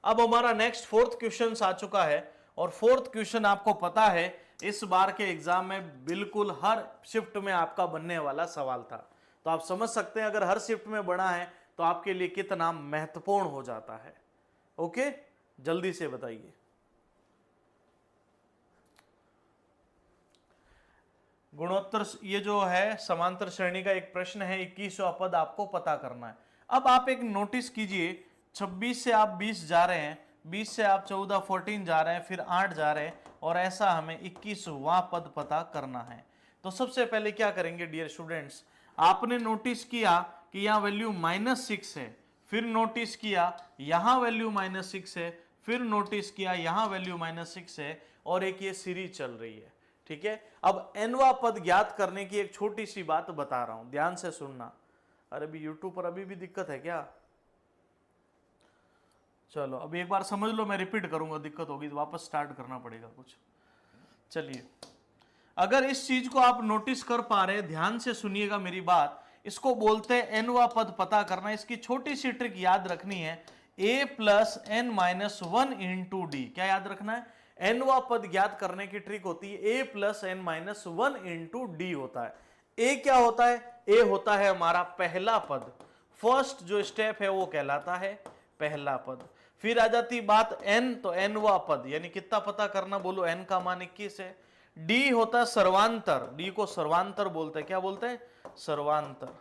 अब हमारा next fourth question आ चुका है और फोर्थ क्वेश्चन आपको पता है इस बार के एग्जाम में बिल्कुल हर शिफ्ट में आपका बनने वाला सवाल था। तो आप समझ सकते हैं अगर हर शिफ्ट में बना है तो आपके लिए कितना महत्वपूर्ण हो जाता है। ओके, जल्दी से बताइए। गुणोत्तर, ये जो है समांतर श्रेणी का एक प्रश्न है, 21वां पद आपको पता करना है। अब आप एक नोटिस कीजिए, 26 से आप 20 जा रहे हैं, 20 से आप 14 14 जा रहे हैं, फिर 8 जा रहे हैं और ऐसा हमें 21वां पद पता करना है। तो सबसे पहले क्या करेंगे डियर स्टूडेंट्स, आपने नोटिस किया कि यहां वैल्यू -6 है, फिर नोटिस किया यहां वैल्यू -6 है, फिर नोटिस किया यहां वैल्यू -6 है और एक ये सीरीज चल रही है। ठीक है, अब nवां पद ज्ञात करने की एक छोटी सी बात बता रहा हूं, ध्यान से सुनना। अरे अभी यूट्यूब पर अभी भी दिक्कत है क्या? चलो अभी एक बार समझ लो, मैं रिपीट करूंगा, दिक्कत होगी तो वापस स्टार्ट करना पड़ेगा कुछ। चलिए, अगर इस चीज को आप नोटिस कर पा रहे हैं, ध्यान से सुनिएगा मेरी बात, इसको बोलते हैं nवां पद पता करना। इसकी छोटी सी ट्रिक याद रखनी है, a plus n minus 1 into D. क्या याद रखना है? nवां पद ज्ञात करने की ट्रिक होती है a plus n minus 1 into D होता है। a क्या होता है? a होता है हमारा पहला पद, फर्स्ट जो स्टेप है वो कहलाता है पहला पद। फिर आ जाती बात n, तो nवां पद यानी कितना पता करना, बोलो n का मान 21 है। d होता है सर्वांतर, d को सर्वांतर बोलते हैं, क्या बोलते हैं? सर्वांतर।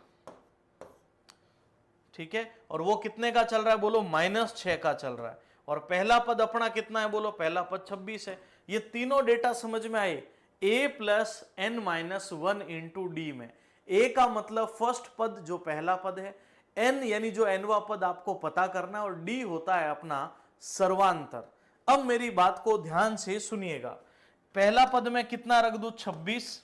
ठीक है, और वो कितने का चल रहा है? बोलो -6 का चल रहा है। और पहला पद अपना कितना है? बोलो पहला पद 26 है। ये तीनों डेटा समझ में आए, a plus n minus 1 into D में। a का मतलब फर्स्ट पद जो पहला पद है, n यानी जो nवां पद आपको पता करना है, और d होता है अपना सर्वांतर। अब मेरी बात को ध्यान से सुनिएगा, पहला पद में कितना रख दू? 26,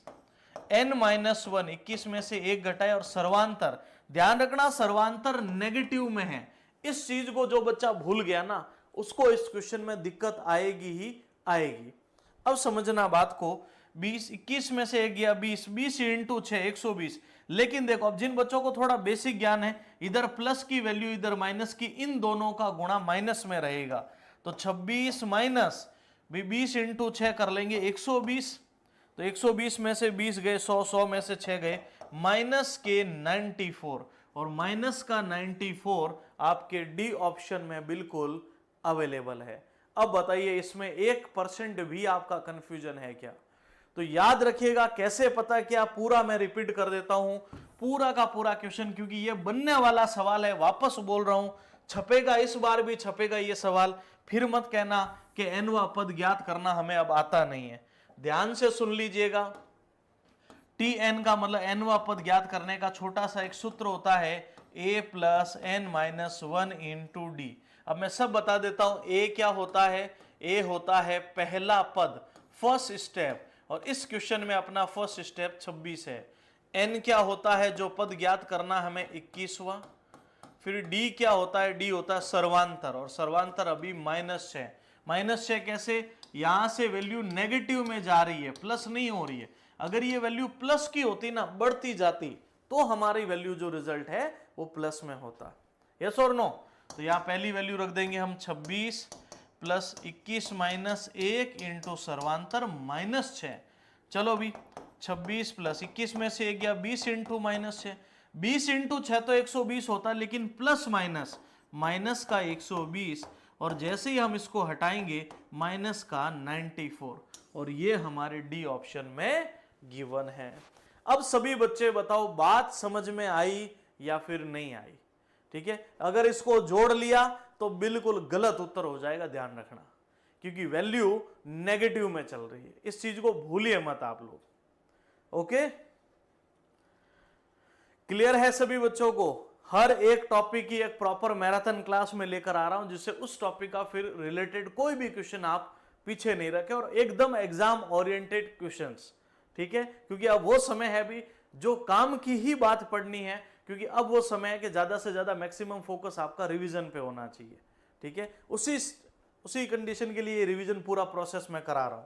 n माइनस 1 21 में से 1 घटाए, और सर्वांतर, ध्यान रखना सर्वांतर नेगेटिव में है। इस चीज को जो बच्चा भूल गया ना, उसको इस क्वेश्चन में दिक्कत आएगी ही आएगी। अब समझना बात को, 20 21 में से 1 गया 20, 20 इंटू 6 120। लेकिन देखो, अब जिन बच्चों को थोड़ा बेसिक ज्ञान है, इधर प्लस की वैल्यू इधर माइनस की, इन दोनों का गुणा माइनस में रहेगा। तो 26 माइनस 20 इंटू 6 कर लेंगे 120। तो 120 में से 20 गए 100, 100 में से 6 गए, माइनस के 94, और माइनस का 94 आपके डी ऑप्शन में बिल्कुल अवेलेबल है। अब बताइए, इसमें 1% भी आपका कंफ्यूजन है क्या? तो याद रखिएगा, कैसे पता क्या, पूरा मैं रिपीट कर देता हूं, पूरा का पूरा क्वेश्चन, क्योंकि ये बनने वाला सवाल है। वापस बोल रहा हूं, छपेगा, इस बार भी छपेगा ये सवाल। फिर मत कहना कि nवां पद ज्ञात करना हमें अब आता नहीं है। ध्यान से सुन लीजिएगा, tn का मतलब nवां पद ज्ञात करने का छोटा सा एक सूत्र होता है, a plus n minus 1 into D. अब मैं सब बता देता हूं, a क्या होता है? a होता है पहला पद, फर्स्ट स्टेप, और इस क्वेश्चन में अपना फर्स्ट स्टेप 26 है। n क्या होता है? जो पद ज्ञात करना हमें 21वां। फिर d क्या होता है? d होता है सर्वांतर, और सर्वांतर अभी -6। -6 कैसे? यहां से वैल्यू नेगेटिव में जा रही है, प्लस नहीं हो रही है। अगर ये वैल्यू प्लस की होती ना, बढ़ती जाती, तो हमारी वैल्यू जो रिजल्ट है वो प्लस में होता। यस और नो? तो यहां पहली वैल्यू रख देंगे हम 26 प्लस 21 माइनस 1 इंटू सर्वांतर -6। चलो भी 26 प्लस 21 में से 1 गया 20 इंटू -6, 20 इंटू 6 तो 120 होता है, लेकिन प्लस माइनस, माइनस का 120, और जैसे ही हम इसको हटाएंगे माइनस का 94, और ये हमारे डी ऑप्शन में गिवन है। अब सभी बच्चे बताओ, बात समझ में आई या फिर नहीं आई? ठीक है, अगर इसको जोड़ लिया तो बिल्कुल गलत उत्तर हो जाएगा, ध्यान रखना, क्योंकि वैल्यू नेगेटिव में चल रही है। इस चीज को भूलिए मत आप लोग। ओके, क्लियर है सभी बच्चों को? हर एक टॉपिक की एक प्रॉपर मैराथन क्लास में लेकर आ रहा हूं, जिससे उस टॉपिक का फिर रिलेटेड कोई भी क्वेश्चन आप पीछे नहीं रखे, और एकदम एग्जाम ओरिएंटेड क्वेश्चंस। ठीक है, क्योंकि अब वो समय है भी जो काम की ही बात पढ़नी है, क्योंकि अब वो समय है कि ज्यादा से ज्यादा मैक्सिमम फोकस आपका रिवीजन पे होना चाहिए। ठीक है, उसी कंडीशन के लिए रिवीजन पूरा प्रोसेस में करा रहा हूं।